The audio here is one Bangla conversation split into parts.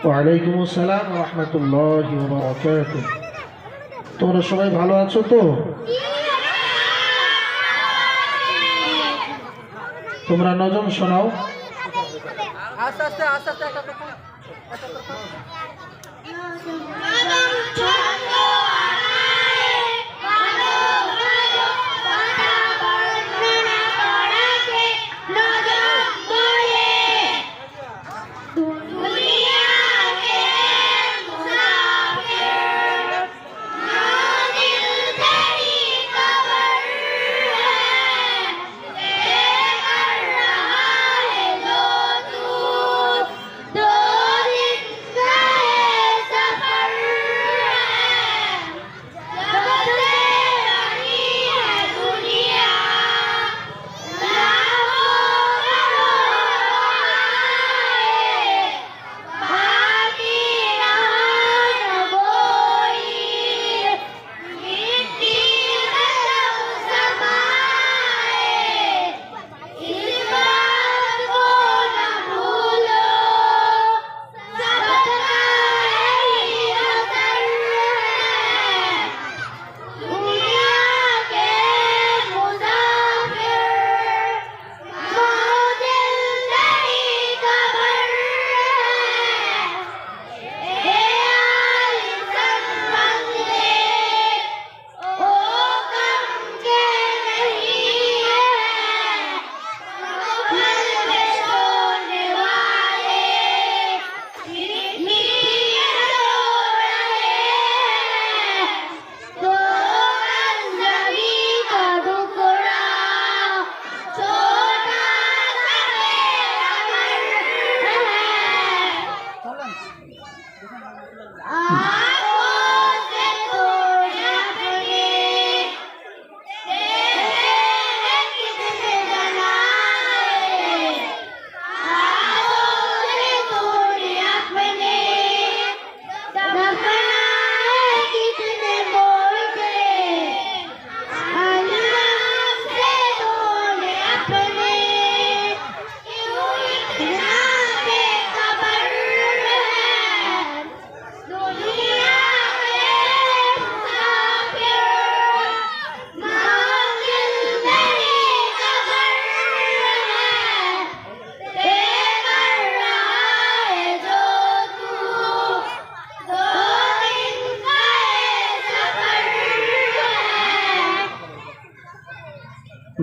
ওয়ালাইকুম আসসালাম ওয়া রাহমাতুল্লাহি ওয়া বারাকাতুহু। তোমরা সবাই ভালো আছো তো? তোমরা নজম শোনাও। আস্তে আস্তে আস্তে আস্তে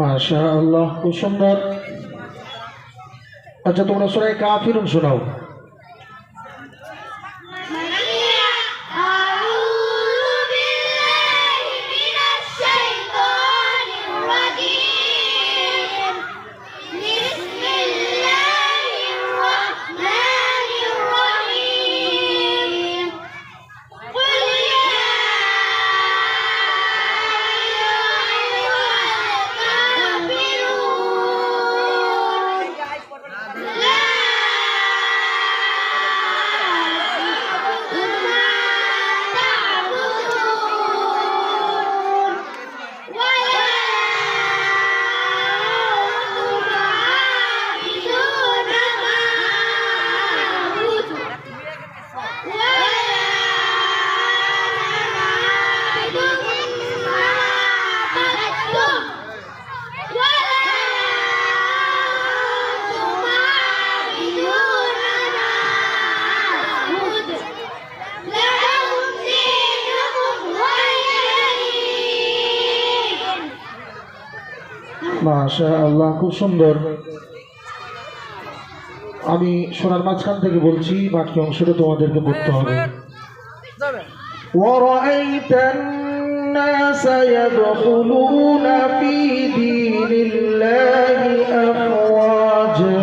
মাশাআল্লাহ, খুব সুন্দর। আচ্ছা, তোমরা সূরা কাফিরুন শোনাও। মাশাআল্লাহ, খুব সুন্দর। আমি সোনার মাঝখান থেকে বলছি, বাকি অংশটা তোমাদেরকে পড়তে হবে। وَرَأَيْتَ النَّاسَ يَدْخُلُونَ فِي دِينِ اللَّهِ أَفْوَاجًا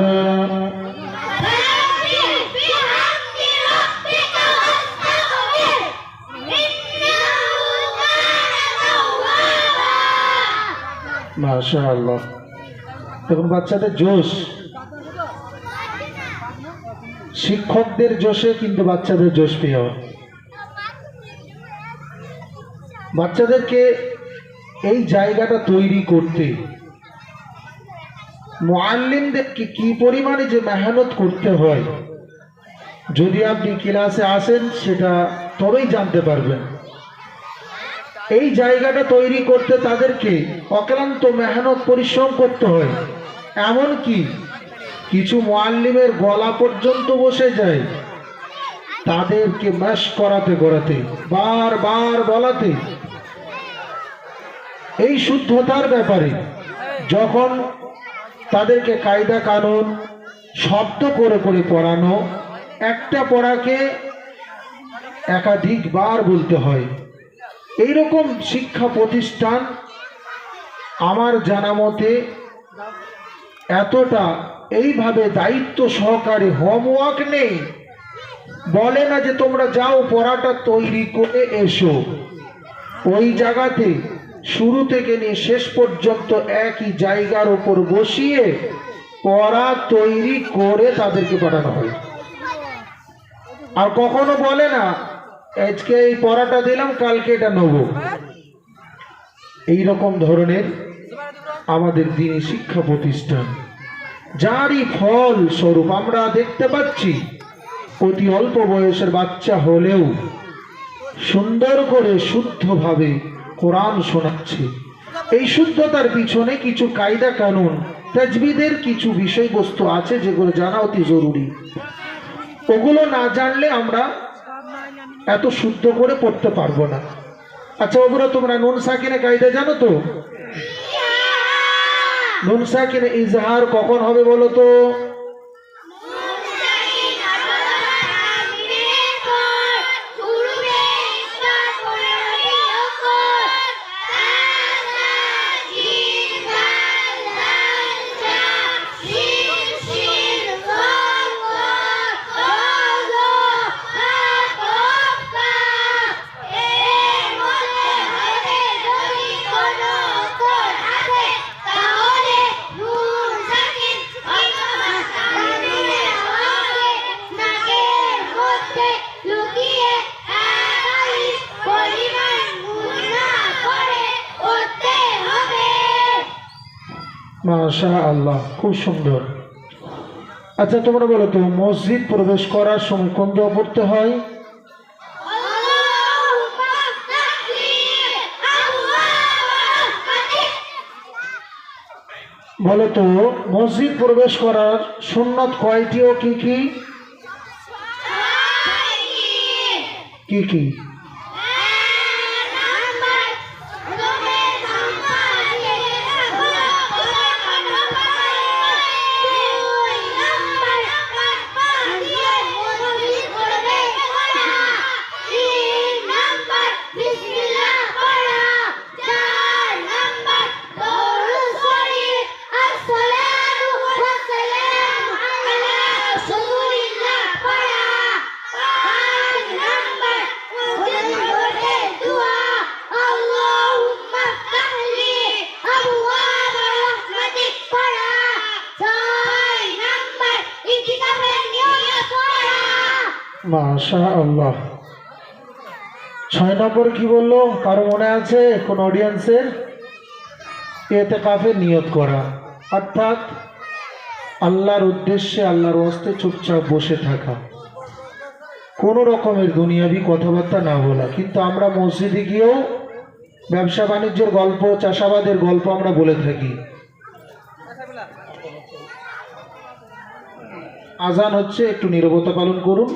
মাশাআল্লাহ। এখন বাচ্চাদের জোশ, শিক্ষকদের জোশে কিন্তু বাচ্চাদের জোশ পেয়ে, বাচ্চাদেরকে এই জায়গাটা তৈরি করতে মুআল্লিমদেরকে কি পরিমাণে যে মেহনত করতে হয় যদি আপনি ক্লাসে আসেন সেটা তবেই জানতে পারবেন। এই জায়গাটা তৈরি করতে তাদেরকে অক্লান্ত মেহনত পরিশ্রম করতে হয়। এমনকি কিছু মুআল্লিমের গলা পর্যন্ত বসে যায় তাদেরকে ম্যাশ করাতে করাতে, বারবার বলাতে। এই শুদ্ধতার ব্যাপারে যখন তাদেরকে কায়দা কানুন শব্দ করে করে পড়ানো, একটা পড়াকে একাধিকবার বলতে হয়। এইরকম শিক্ষা প্রতিষ্ঠান আমার জানা মতে এতটা এইভাবে দায়িত্ব সহকারে হোমওয়ার্ক নেই, বলে না যে তোমরা যাও পড়াটা তৈরি করে এসো। ওই জায়গাতে শুরু থেকে নিয়ে শেষ পর্যন্ত একই জায়গার উপর বসিয়ে পড়া তৈরি করে তাদেরকে পাঠানো হয়। আর কখনো বলে না আজকে এই পড়াটা দিলাম কালকে এটা নেব। এইরকম ধরনের আমাদের দিনী শিক্ষা প্রতিষ্ঠান, যারই ফল স্বরূপ আমরা দেখতে পাচ্ছি অতি অল্প বয়সের বাচ্চা হলেও সুন্দর করে শুদ্ধভাবে কোরআন শোনাচ্ছে। এই শুদ্ধতার পিছনে কিছু কায়দা কানুন, তাজবিদের কিছু বিষয়বস্তু আছে যেগুলো জানা অতি জরুরি। ওগুলো না জানলে আমরা এত শুদ্ধ করে পড়তে পারবো না। আচ্ছা ওগুলো তোমরা নুন সাকিনে কায়দা জানো তো? নুন সাকিনে ইজহার কখন হবে বলো তো? মাশাআল্লাহ, খুব সুন্দর। আচ্ছা তোমরা বলো তো মসজিদ প্রবেশ করার সময় কোন দোয়া পড়তে হয়? বলো তো মসজিদ প্রবেশ করার সুন্নত কয়টি ও কি কি? কি কি? মাশাআল্লাহ। 6 নম্বর কি বললো কারো মনে আছে কোন অডিয়েন্সের? ইতিকাফের নিয়ত করা, অর্থাৎ আল্লাহর উদ্দেশ্যে আল্লাহর ওয়াস্তে চুপচাপ বসে থাকা, কোনো রকমের দুনিয়াবি কথাবার্তা না বলা। কিন্তু আমরা মসজিদে গিয়েও ব্যবসা বাণিজ্যের গল্প, চাষাবাদের গল্প আমরা বলে থাকি। আজান হচ্ছে, একটু নীরবতা পালন করুন।